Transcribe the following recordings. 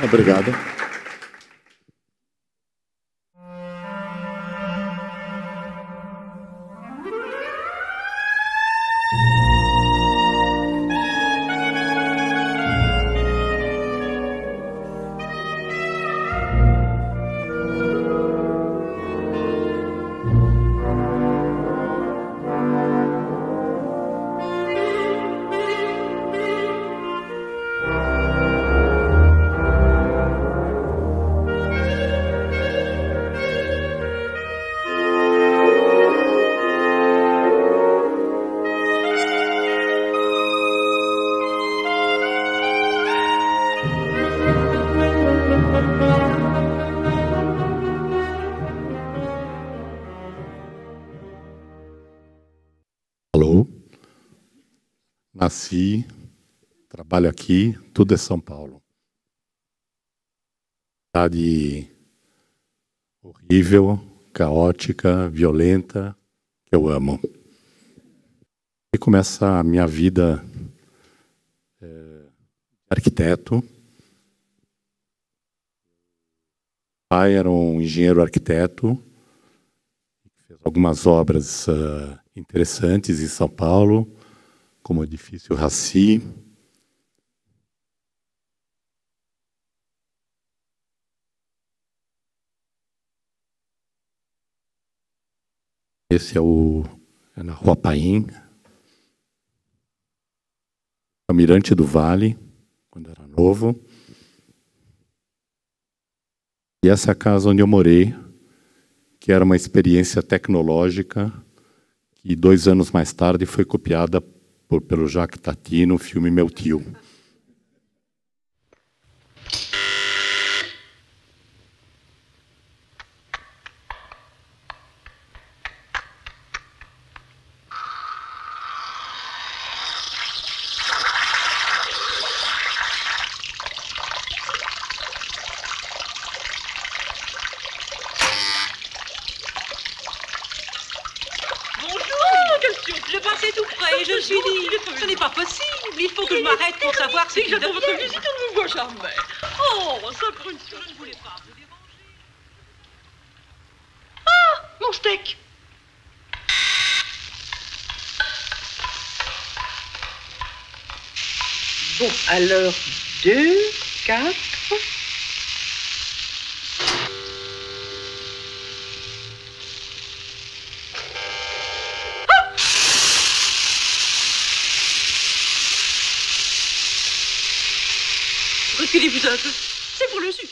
Obrigado. Alô, nasci, trabalho aqui, tudo é São Paulo. Cidade horrível, caótica, violenta, que eu amo. E começa a minha vida de arquiteto. O pai era um engenheiro arquiteto, fez algumas obras interessantes em São Paulo, como o edifício Raci. Esse é na Rua Paim, Almirante do Vale, quando era novo. E essa é a casa onde eu morei, que era uma experiência tecnológica, que 2 anos mais tarde foi copiada pelo Jacques Tati no filme Meu Tio. Je passais tout près et je me suis dit, ce n'est pas possible, il faut que je m'arrête pour savoir ce que j'adore votre visite, on ne vous voit jamais. Oh, ça pour une seule, je ne voulais pas vous déranger. Ah, mon steak. Bon, alors, 2, 4... Reculez-vous un peu. C'est pour le jus.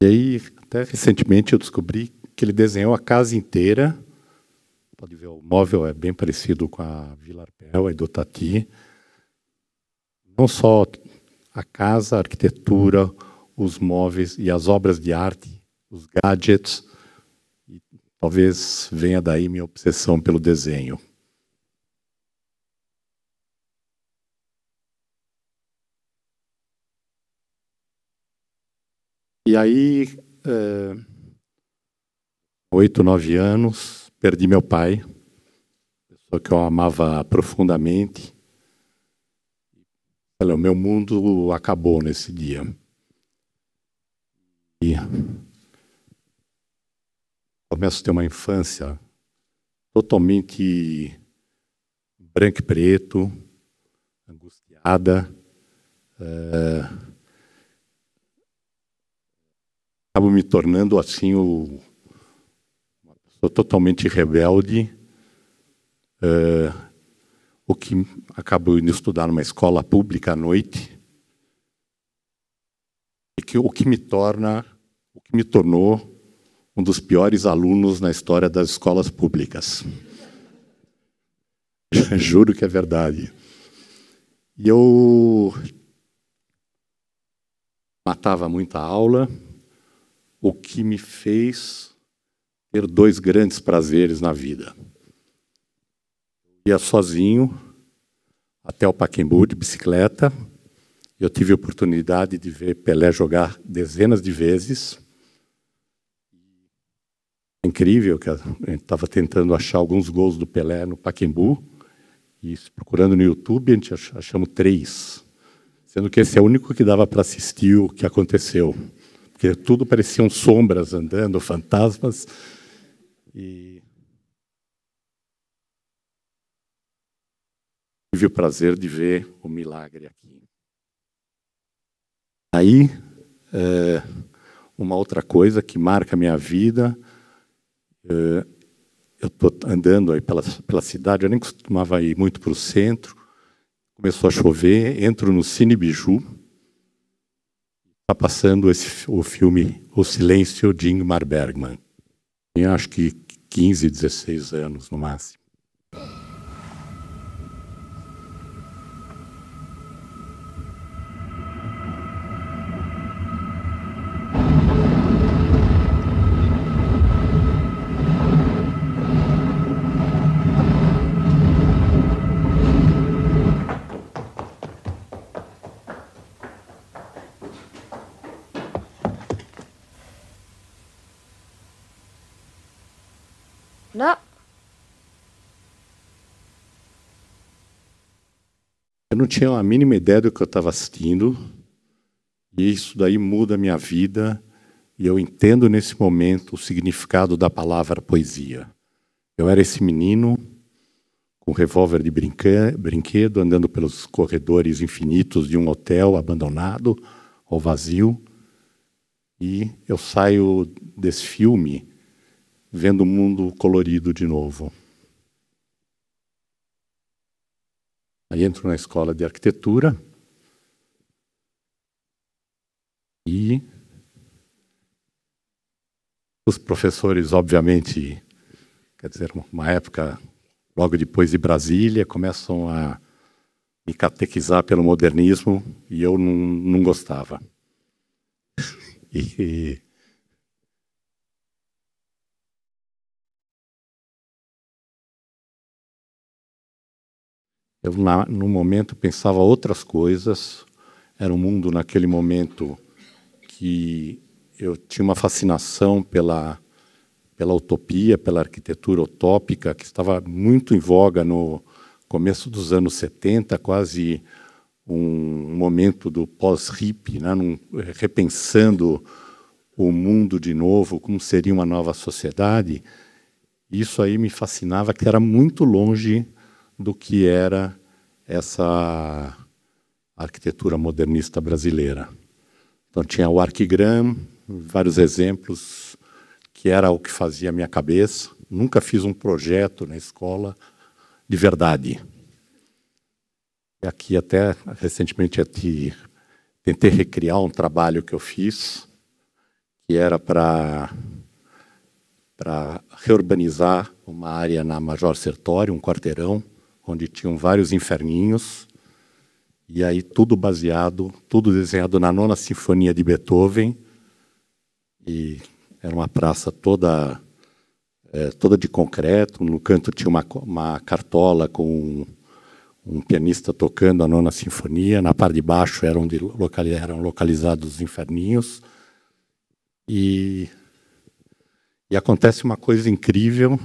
E aí, até recentemente, eu descobri que ele desenhou a casa inteira. Pode ver, o móvel é bem parecido com a Vila Arpel e do Tati. Não só a casa, a arquitetura, os móveis e as obras de arte, os gadgets. E talvez venha daí minha obsessão pelo desenho. E aí, 8, 9 anos, perdi meu pai, pessoa que eu amava profundamente. O meu mundo acabou nesse dia. E começo a ter uma infância totalmente branco e preto, angustiada. Acabo me tornando assim uma pessoa totalmente rebelde, o que acabo indo estudar numa escola pública à noite, e o que me tornou um dos piores alunos na história das escolas públicas. Juro que é verdade. E eu matava muita aula, o que me fez ter 2 grandes prazeres na vida. Eu ia sozinho até o Pacaembu de bicicleta. Eu tive a oportunidade de ver Pelé jogar dezenas de vezes. Incrível que a gente estava tentando achar alguns gols do Pelé no Pacaembu, e procurando no YouTube, a gente achamos 3, sendo que esse é o único que dava para assistir o que aconteceu, porque tudo pareciam sombras andando, fantasmas. E tive o prazer de ver o milagre aqui. Aí, uma outra coisa que marca a minha vida, eu estou andando aí pela cidade, eu nem costumava ir muito para o centro, começou a chover, entro no Cine Biju, está passando o filme O Silêncio de Ingmar Bergman. Tinha acho que 15, 16 anos no máximo. Não. Eu não tinha a mínima ideia do que eu estava assistindo, e isso daí muda a minha vida, e eu entendo nesse momento o significado da palavra poesia. Eu era esse menino com um revólver de brinquedo, andando pelos corredores infinitos de um hotel abandonado ou vazio, e eu saio desse filme vendo o mundo colorido de novo. Aí entro na escola de arquitetura e os professores, obviamente, quer dizer, uma época logo depois de Brasília, começam a me catequizar pelo modernismo e eu não gostava. Eu, no momento, pensava outras coisas. Era um mundo, naquele momento, que eu tinha uma fascinação pela utopia, pela arquitetura utópica, que estava muito em voga no começo dos anos 70, quase um momento do pós-hippie, né? Repensando o mundo de novo, como seria uma nova sociedade. Isso aí me fascinava, que era muito longe do que era essa arquitetura modernista brasileira. Então tinha o Arquigram, vários exemplos, que era o que fazia a minha cabeça. Nunca fiz um projeto na escola de verdade. E aqui até recentemente tentei recriar um trabalho que eu fiz, que era para reurbanizar uma área na Major Sertório, um quarteirão, onde tinham vários inferninhos, e aí tudo desenhado na 9ª Sinfonia de Beethoven, e era uma praça toda de concreto. No canto tinha uma cartola com um pianista tocando a 9ª Sinfonia, na parte de baixo era onde eram localizados os inferninhos, e acontece uma coisa incrível,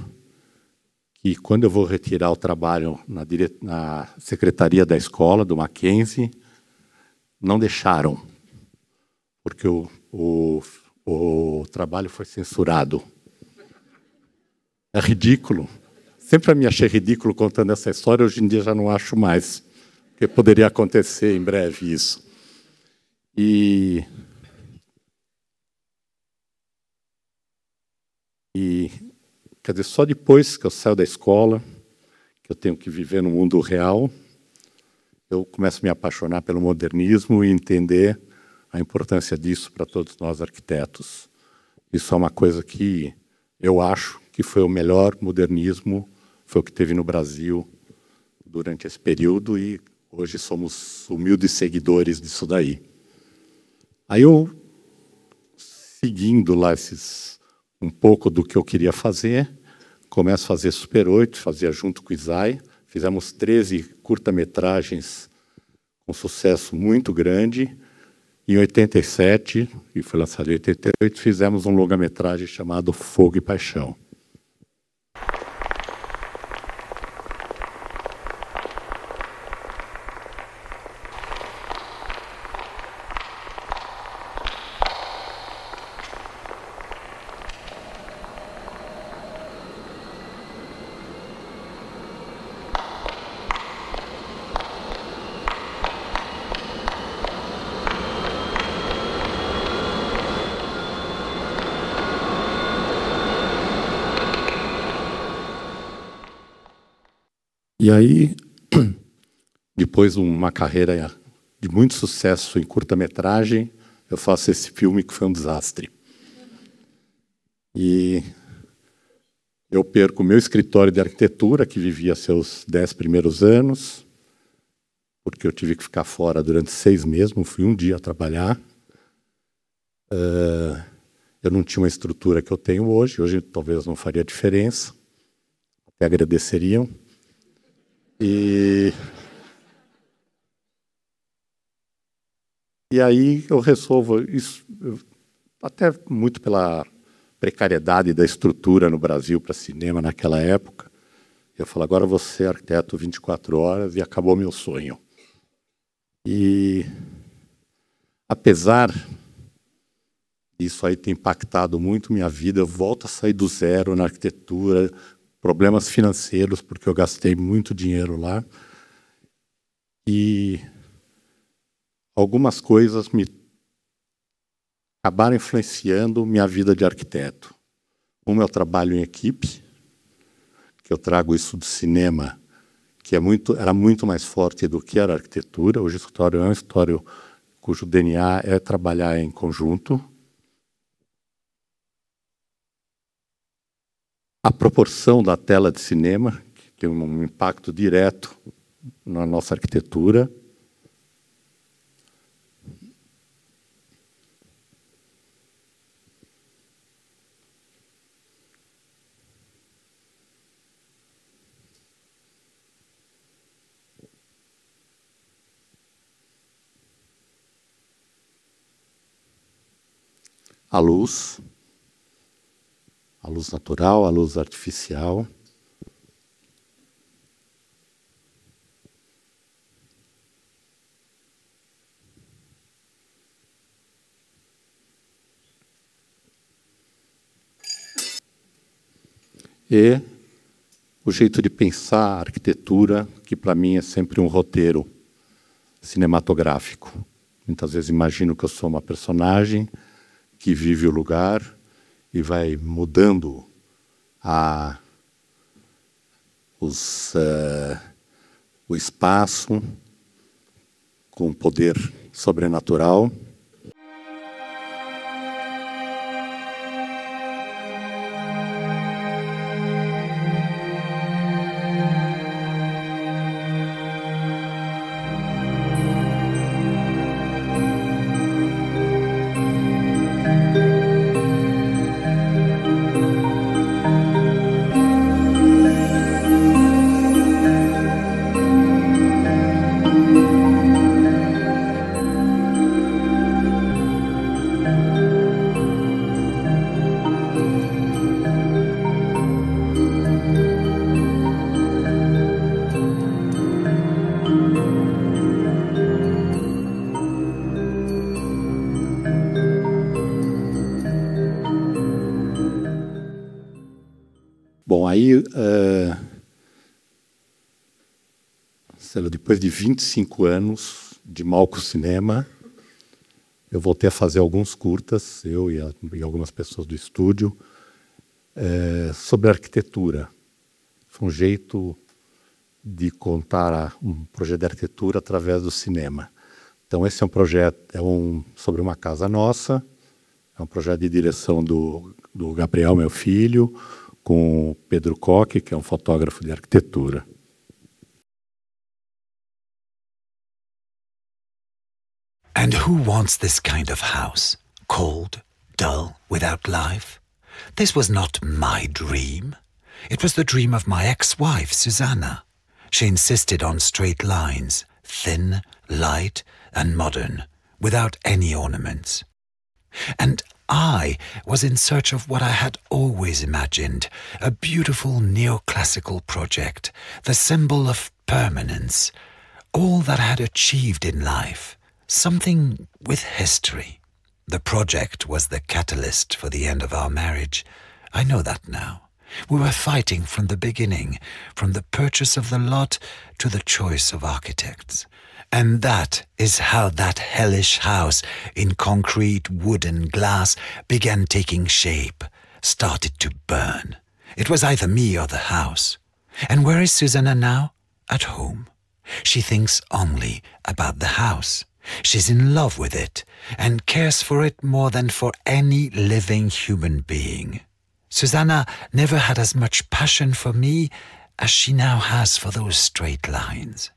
que quando eu vou retirar o trabalho na secretaria da escola, do Mackenzie, não deixaram, porque o trabalho foi censurado. É ridículo. Sempre me achei ridículo contando essa história, hoje em dia já não acho mais, porque poderia acontecer em breve isso. E quer dizer, só depois que eu saio da escola, que eu tenho que viver no mundo real, eu começo a me apaixonar pelo modernismo e entender a importância disso para todos nós arquitetos. Isso é uma coisa que eu acho que foi o melhor modernismo, foi o que teve no Brasil durante esse período e hoje somos humildes seguidores disso daí. Aí eu, seguindo lá um pouco do que eu queria fazer, começo a fazer Super 8, fazia junto com o Isai, fizemos 13 curta-metragens com sucesso muito grande. Em 87, e foi lançado em 88, fizemos um longa-metragem chamado Fogo e Paixão. E aí, depois de uma carreira de muito sucesso em curta-metragem, eu faço esse filme que foi um desastre. E eu perco o meu escritório de arquitetura, que vivia seus 10 primeiros anos, porque eu tive que ficar fora durante 6 meses, não fui um dia a trabalhar. Eu não tinha uma estrutura que eu tenho hoje. Hoje talvez não faria diferença, até agradeceriam. E aí eu resolvo isso, até muito pela precariedade da estrutura no Brasil para cinema naquela época. Eu falo, agora eu vou ser arquiteto 24 horas e acabou meu sonho. E apesar disso aí ter impactado muito minha vida, eu volto a sair do zero na arquitetura, problemas financeiros, porque eu gastei muito dinheiro lá. E algumas coisas me acabaram influenciando minha vida de arquiteto. Um é o trabalho em equipe, que eu trago isso do cinema, que era muito mais forte do que era a arquitetura. Hoje o escritório é um escritório cujo DNA é trabalhar em conjunto. A proporção da tela de cinema, que tem um impacto direto na nossa arquitetura. A luz natural, a luz artificial. E o jeito de pensar a arquitetura, que para mim é sempre um roteiro cinematográfico. Muitas vezes imagino que eu sou uma personagem que vive o lugar e vai mudando o espaço com poder sobrenatural. Bom, aí, depois de 25 anos de Malco Cinema, eu voltei a fazer alguns curtas, eu e algumas pessoas do estúdio, sobre arquitetura. Foi um jeito de contar um projeto de arquitetura através do cinema. Então, esse é um projeto sobre uma casa nossa, é um projeto de direção do Gabriel, meu filho, com o Pedro Koch, que é um fotógrafo de arquitetura. And who wants this kind of house? Cold, dull, without life? This was not my dream. It was the dream of my ex-wife, Susanna. She insisted on straight lines, thin, light, and modern, without any ornaments. And I was in search of what I had always imagined, a beautiful neoclassical project, the symbol of permanence, all that I had achieved in life, something with history. The project was the catalyst for the end of our marriage. I know that now. We were fighting from the beginning, from the purchase of the lot to the choice of architects. And that is how that hellish house in concrete, wood and glass began taking shape, started to burn. It was either me or the house. And where is Susanna now? At home. She thinks only about the house. She's in love with it and cares for it more than for any living human being. Susanna never had as much passion for me as she now has for those straight lines.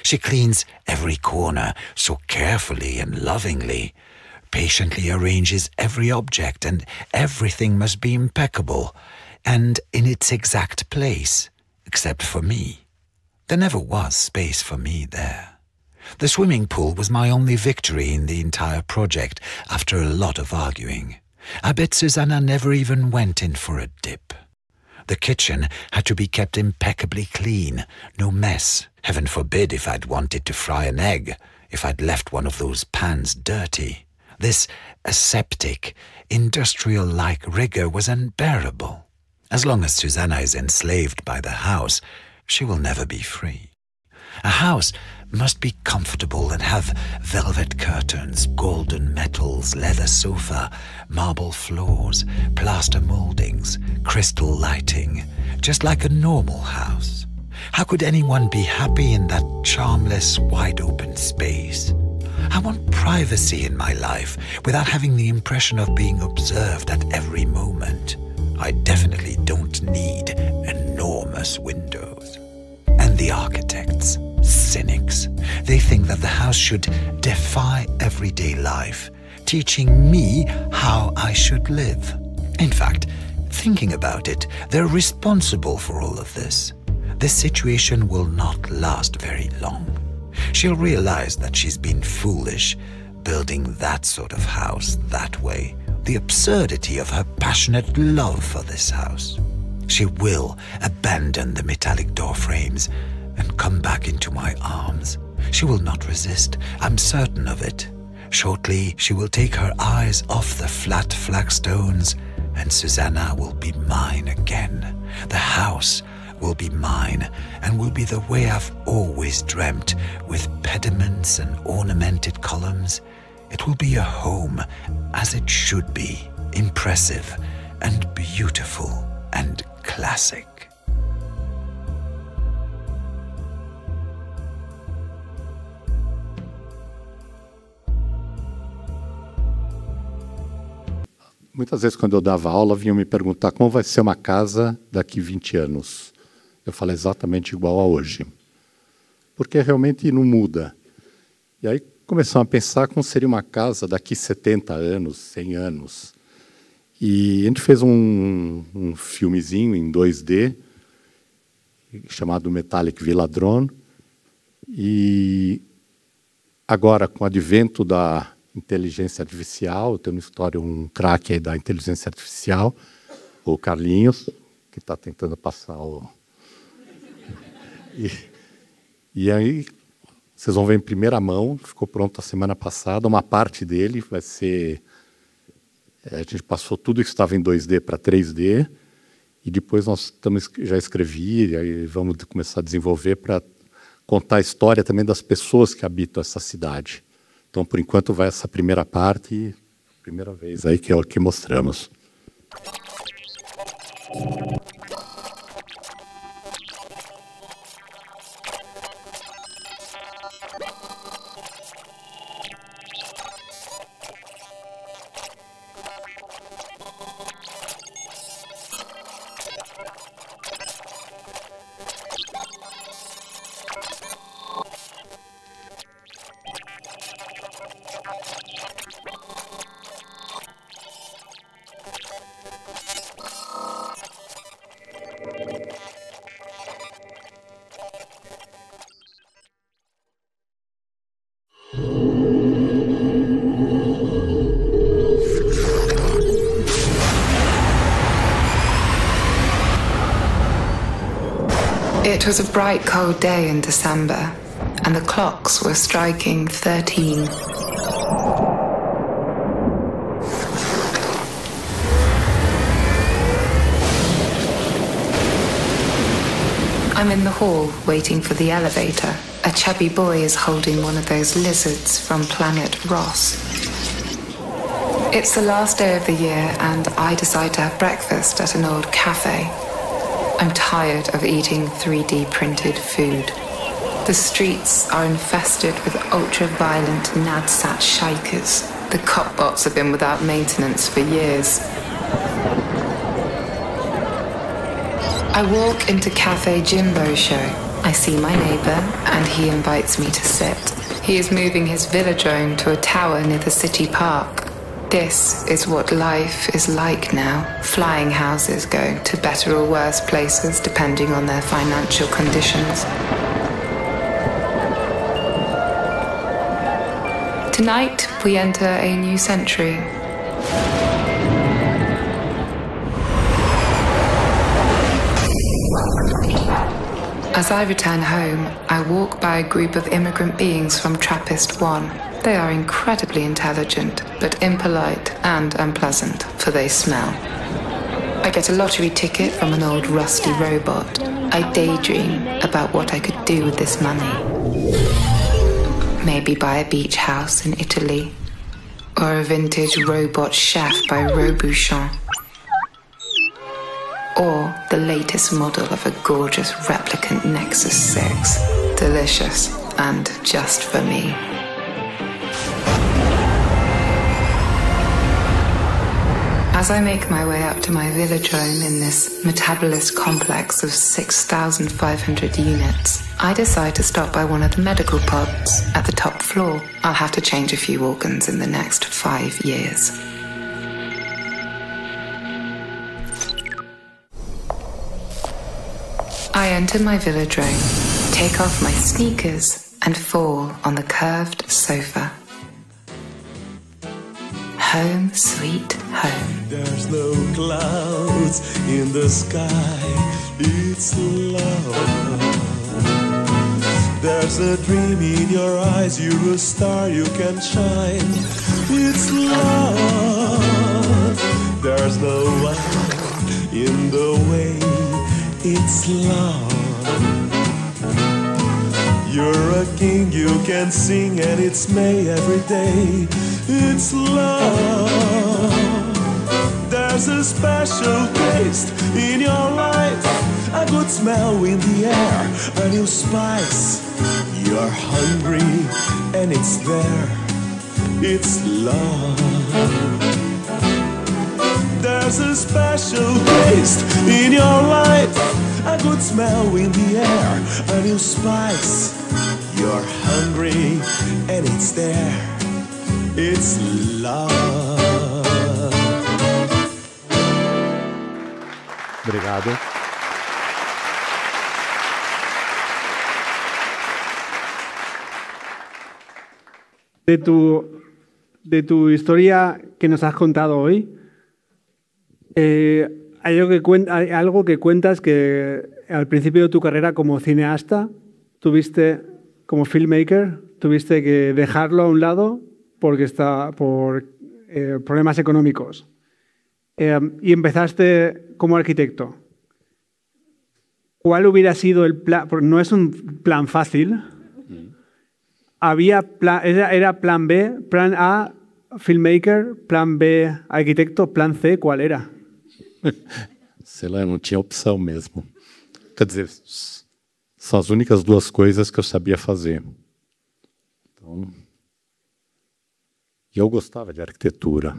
She cleans every corner so carefully and lovingly, patiently arranges every object, and everything must be impeccable and in its exact place, except for me. There never was space for me there. The swimming pool was my only victory in the entire project after a lot of arguing. I bet Susanna never even went in for a dip. The kitchen had to be kept impeccably clean, no mess. Heaven forbid if I'd wanted to fry an egg, if I'd left one of those pans dirty. This aseptic, industrial-like rigor was unbearable. As long as Susanna is enslaved by the house, she will never be free. A house must be comfortable and have velvet curtains, golden metals, leather sofa, marble floors, plaster moldings, crystal lighting, just like a normal house. How could anyone be happy in that charmless, wide-open space? I want privacy in my life without having the impression of being observed at every moment. I definitely don't need enormous windows. And the architects, cynics, they think that the house should defy everyday life, teaching me how I should live. In fact, thinking about it, they're responsible for all of this. This situation will not last very long. She'll realize that she's been foolish, building that sort of house that way, the absurdity of her passionate love for this house. She will abandon the metallic door frames and come back into my arms. She will not resist, I'm certain of it. Shortly, she will take her eyes off the flat flagstones, and Susanna will be mine again. The house will be mine, and will be the way I've always dreamt, with pediments and ornamented columns. It will be a home, as it should be, impressive and beautiful and classic. Muitas vezes, quando eu dava aula, vinham me perguntar como vai ser uma casa daqui 20 anos. Eu falo exatamente igual a hoje. Porque realmente não muda. E aí começamos a pensar como seria uma casa daqui 70 anos, 100 anos. E a gente fez um filmezinho em 2D, chamado Metallic Villadron. E agora, com o advento da inteligência artificial, eu tenho no escritório um craque aí da inteligência artificial, o Carlinhos, que está tentando passar o... E aí, vocês vão ver em primeira mão, ficou pronto a semana passada, uma parte dele vai ser... A gente passou tudo que estava em 2D para 3D, e depois nós já escrevi, e aí vamos começar a desenvolver para contar a história também das pessoas que habitam essa cidade. Então, por enquanto, vai essa primeira parte, primeira vez aí que é o que mostramos. It was a bright, cold day in December, and the clocks were striking 13. I'm in the hall, waiting for the elevator. A chubby boy is holding one of those lizards from Planet Ross. It's the last day of the year, and I decide to have breakfast at an old cafe. I'm tired of eating 3D printed food. The streets are infested with ultra-violent Nadsat shikers. The cop bots have been without maintenance for years. I walk into Cafe Jimbo Show. I see my neighbor, and he invites me to sit. He is moving his Villodrome to a tower near the city park. This is what life is like now. Flying houses go to better or worse places depending on their financial conditions. Tonight, we enter a new century. As I return home, I walk by a group of immigrant beings from Trappist 1. They are incredibly intelligent, but impolite and unpleasant, for they smell. I get a lottery ticket from an old rusty robot. I daydream about what I could do with this money. Maybe buy a beach house in Italy, or a vintage robot chef by Robuchon, or the latest model of a gorgeous replicant Nexus 6. Delicious and just for me. As I make my way up to my Villodrome in this metabolist complex of 6,500 units, I decide to stop by one of the medical pods at the top floor. I'll have to change a few organs in the next 5 years. I enter my Villodrome, take off my sneakers, and fall on the curved sofa. Home, sweet home. There's no clouds in the sky, it's love. There's a dream in your eyes, you're a star, you can shine, it's love. There's no one in the way, it's love. You're a king, you can sing, and it's May every day. It's love. There's a special taste in your life, a good smell in the air, a new spice. You're hungry, and it's there. It's love. There's a special taste in your life, a good smell in the air, a new spice. You're hungry, and it's there. It's love. Obrigado. De tu historia que nos has contado hoy, hay algo que cuentas que al principio de tu carrera como cineasta, como filmmaker, tuviste que dejarlo a un lado por problemas económicos. Y empezaste como arquitecto. ¿Cuál hubiera sido el plan? Porque no es un plan fácil. ¿Era plan B, plan A, filmmaker, plan B, arquitecto, plan C? ¿Cuál era? Sei lá, eu não tinha opção mesmo. Quer dizer, são as únicas duas coisas que eu sabia fazer. Então, e eu gostava de arquitetura.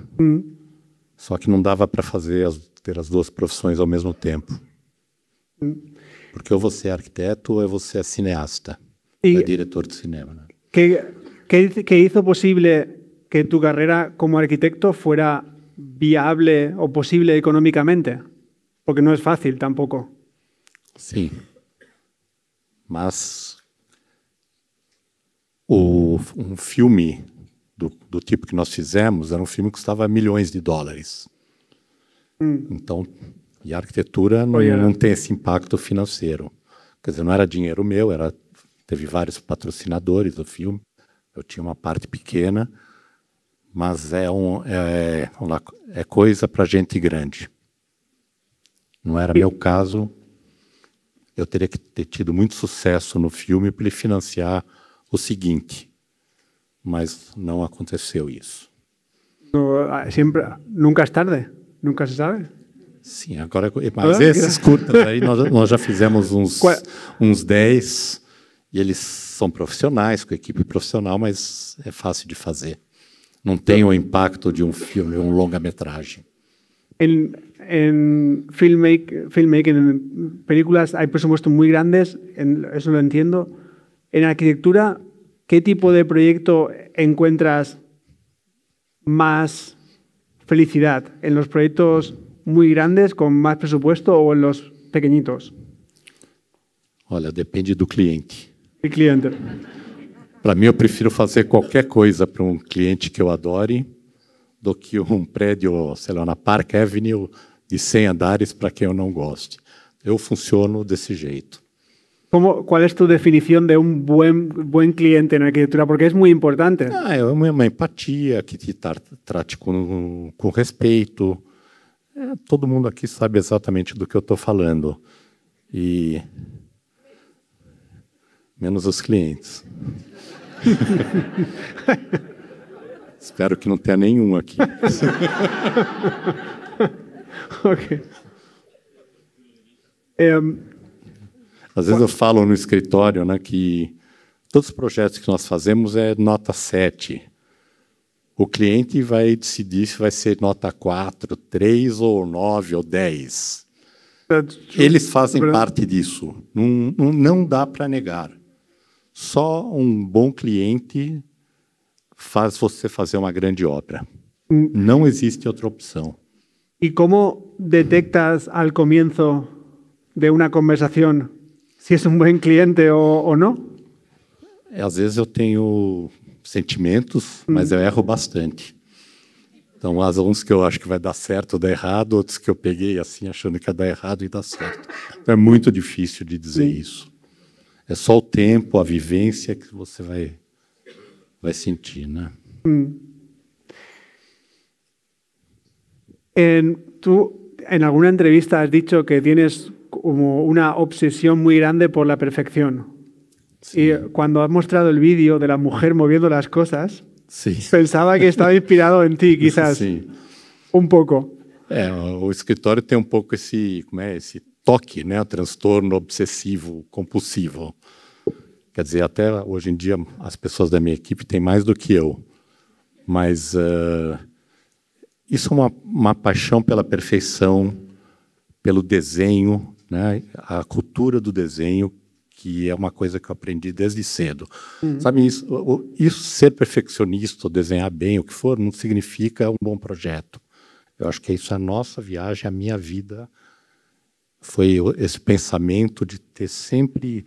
Só que não dava para ter as duas profissões ao mesmo tempo. Porque ou você é arquiteto ou você é cineasta. É diretor de cinema. Né? ¿Qué hizo posible que tu carrera como arquitecto fuera viable o posible económicamente? Porque no es fácil tampoco. Sim. Mas um filme do tipo que nós fizemos era um filme que custava $milhões. Então, e a arquitetura não tem esse impacto financeiro. Quer dizer, não era dinheiro meu, teve vários patrocinadores do filme. Eu tinha uma parte pequena, mas é coisa para gente grande. Não era meu caso. Eu teria que ter tido muito sucesso no filme para ele financiar o seguinte. Mas não aconteceu isso. Nunca es tarde, nunca se sabe. Sim, agora, mas esses curtas aí nós já fizemos uns 10 e eles são profissionais, com equipe profissional, mas é fácil de fazer. Não tem o impacto de um filme, um longa-metragem. En filmmaking, en películas hay presupuestos muy grandes, eso lo entiendo. En arquitectura, ¿qué tipo de proyecto encuentras más felicidad? ¿En los proyectos muy grandes con más presupuesto o en los pequeñitos? Olha, depende do cliente. El cliente. Para mim, eu prefiro fazer qualquer coisa para um cliente que eu adore do que um prédio, sei lá, na Park Avenue de 100 andares para quem eu não goste. Eu funciono desse jeito. ¿Cuál es tu definición de un buen cliente en arquitectura? Porque es muy importante. É uma empatia, que te trate com respeito. Todo mundo aqui sabe exatamente do que eu estou falando. E menos os clientes. Espero que não tenha nenhum aqui. Ok. Às vezes eu falo no escritório, né, que todos os projetos que nós fazemos é nota 7. O cliente vai decidir se vai ser nota 4, 3, ou 9, ou 10. Eles fazem parte disso. Não dá para negar. Só um bom cliente faz você fazer uma grande obra. Não existe outra opção. ¿Y cómo detectas al comienzo de una conversación si es un buen cliente o no? Às vezes eu tenho sentimentos, mas eu erro bastante. Então, há uns que eu acho que vai dar certo ou dar errado, outros que eu peguei assim achando que ia dar errado e dar certo. Então, é muito difícil de dizer isso. É só o tempo, a vivência que você vai sentir, né? Tú en alguna entrevista has dicho que tienes como una obsesión muy grande por la perfección. Sí. Y cuando has mostrado el vídeo de la mujer moviendo las cosas, sí, pensaba que estaba inspirado en ti, quizás. Sí. Un pouco. O escritório tem um pouco esse toque, né? O transtorno obsessivo compulsivo. Quer dizer, até hoje em dia as pessoas da minha equipe têm mais do que eu. Mas isso é uma paixão pela perfeição, pelo desenho, né? A cultura do desenho, que é uma coisa que eu aprendi desde cedo. Sabe, isso ser perfeccionista, desenhar bem, o que for, não significa um bom projeto. Eu acho que isso é a nossa viagem, a minha vida. Foi esse pensamento de ter sempre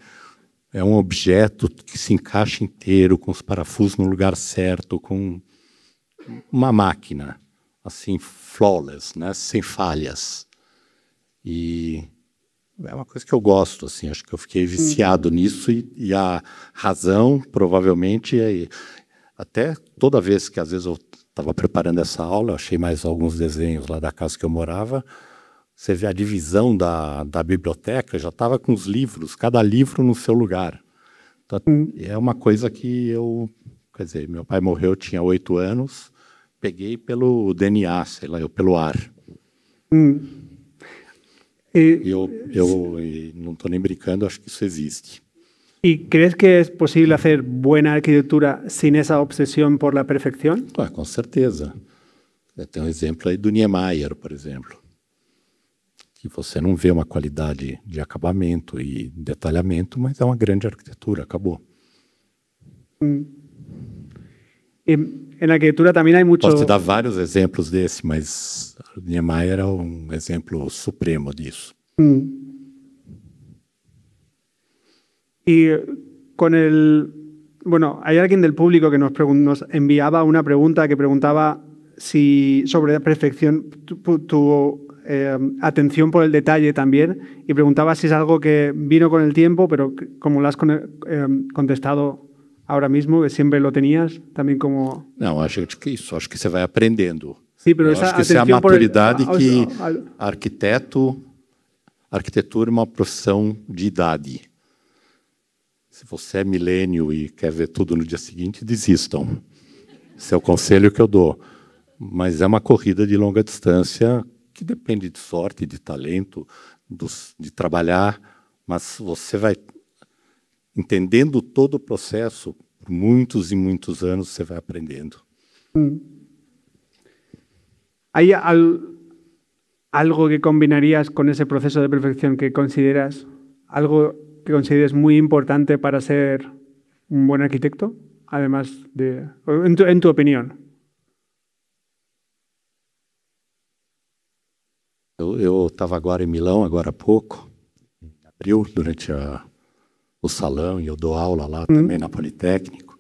um objeto que se encaixa inteiro, com os parafusos no lugar certo, com uma máquina, assim, flawless, né? Sem falhas. E é uma coisa que eu gosto, assim, acho que eu fiquei viciado nisso e a razão, provavelmente, até toda vez que às vezes eu estava preparando essa aula, eu achei mais alguns desenhos lá da casa que eu morava, você vê a divisão da biblioteca, já estava com os livros, cada livro no seu lugar. Então, é uma coisa que quer dizer, meu pai morreu, eu tinha 8 anos, peguei pelo DNA, sei lá, pelo ar. Eu não estou nem brincando, acho que isso existe. ¿Y crees que es posible hacer buena arquitectura sin esa obsesión por la perfección? Com certeza. Tem um exemplo aí do Niemeyer, por exemplo, que você não vê uma qualidade de acabamento e detalhamento, mas é uma grande arquitetura, acabou. En arquitectura también hay mucho... Posso te dar vários exemplos desse, mas Niemeyer é um exemplo supremo disso. Y con bueno, hay alguien del público que nos enviaba una pregunta que preguntaba si sobre la perfección tu atención por el detalle también, y preguntaba si es algo que vino con el tiempo, pero como lo has contestado ahora mismo, que siempre lo tenías, también como... Não, acho que isso, acho que você vai aprendendo. Sí, pero Eu acho que isso é a maturidade que arquitetura é uma profissão de idade. Se você é milênio e quer ver tudo no dia seguinte, desistam. Esse é o conselho que eu dou. Mas é uma corrida de longa distância que depende de sorte, de talento, de trabalhar, mas você vai entendendo todo o processo, por muitos e muitos anos você vai aprendendo. ¿Hay algo que combinarías con ese proceso de perfección que consideras, algo que consideres muy importante para ser un buen arquitecto? Además de, en tu opinión. Eu estava agora em Milão, agora há pouco, em abril, durante o salão, e eu dou aula lá também na Politécnico.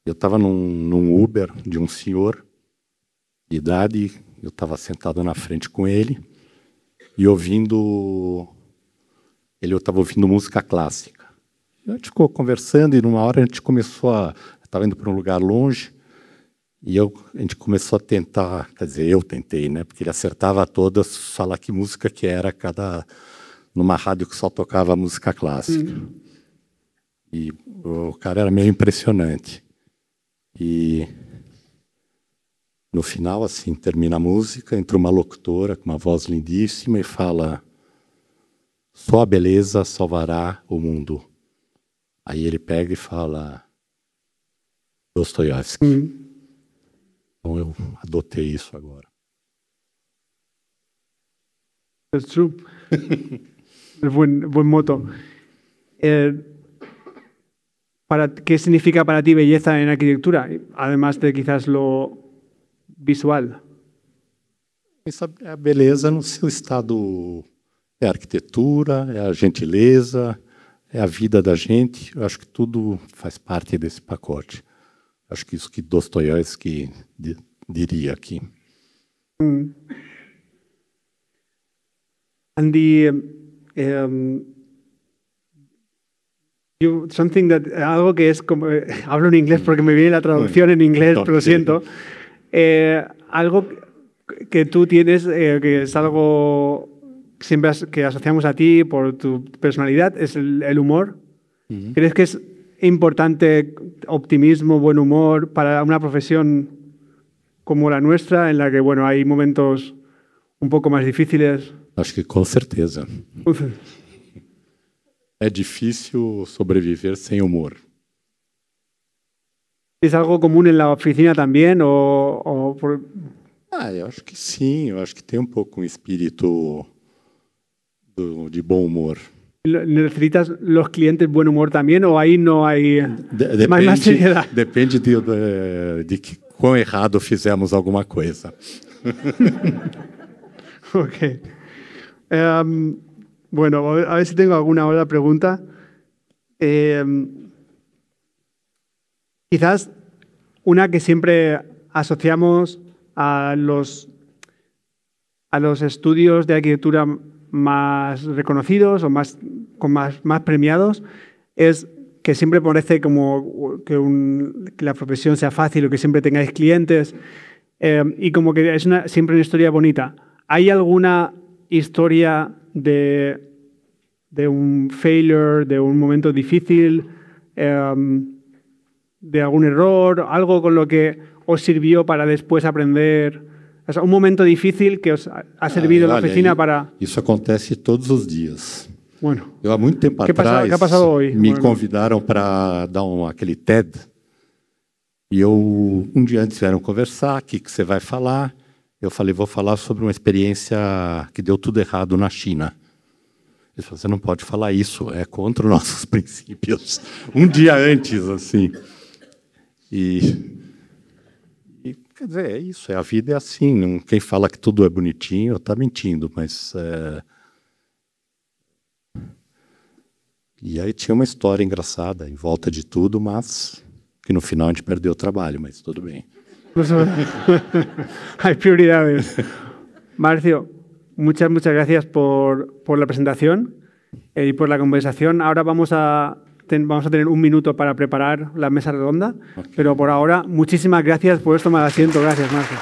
Eu estava num Uber de um senhor de idade, eu estava sentado na frente com ele e eu estava ouvindo música clássica. A gente ficou conversando e numa hora a gente começou estava indo para um lugar longe, e a gente começou a tentar, quer dizer, eu tentei, né? Porque ele acertava todas, falar que música que era numa rádio que só tocava música clássica. E o cara era meio impressionante. E no final, assim, termina a música, entra uma locutora com uma voz lindíssima e fala: só a beleza salvará o mundo. Aí ele pega e fala: Dostoiévski. Então eu adotei isso agora. That's true. buen moto. ¿Qué significa para ti belleza en arquitectura? Además de quizás lo visual. É a beleza no seu estado. É a arquitetura, é a gentileza, é a vida da gente. Eu acho que tudo faz parte desse pacote. Acho que isso que Dostoiévski diria aqui. And algo que es como, hablo en inglés porque me viene la traducción en inglés, pero lo siento. Algo que tú tienes, que es algo siempre que asociamos a ti por tu personalidad, es el humor. ¿Crees que es importante optimismo, buen humor para una profesión como la nuestra, en la que bueno, hay momentos un poco más difíciles? Acho que com certeza. É difícil sobreviver sem humor. ¿Es algo común en la oficina también? Eu acho que sim. Eu acho que tem um pouco um espírito de bom humor. ¿Necesitas los clientes buen humor también o ahí no hay más seriedad? Depende de quão errado fizemos alguma coisa. Ok. Bueno, a ver si tengo alguna otra pregunta. Quizás una que siempre asociamos a los estudios de arquitectura más reconocidos o más premiados es que siempre parece como que la profesión sea fácil o que siempre tengáis clientes y como que es siempre una historia bonita. ¿Hay alguna historia de un failure, de un momento difícil, de algún error, algo con lo que os sirvió para después aprender? O sea, un momento difícil que os ha servido en la oficina para... Isso acontece todos os dias. Bueno, eu, há muito tempo atrás, ¿qué ha pasado hoy? Me convidaram para dar aquele TED. E um dia antes vieram conversar, o que você vai falar? Eu falei, vou falar sobre uma experiência que deu tudo errado na China. Eles falaram, você não pode falar isso, é contra os nossos princípios. Um dia antes, assim. E quer dizer, é isso, a vida é assim. Quem fala que tudo é bonitinho está mentindo, mas... E aí tinha uma história engraçada em volta de tudo, mas que no final a gente perdeu o trabalho, mas tudo bem. Hay prioridades. Marcio, muchas gracias por la presentación y por la conversación. Ahora vamos a tener un minuto para preparar la mesa redonda, pero por ahora, muchísimas gracias por esto, me asiento. Gracias, Marco.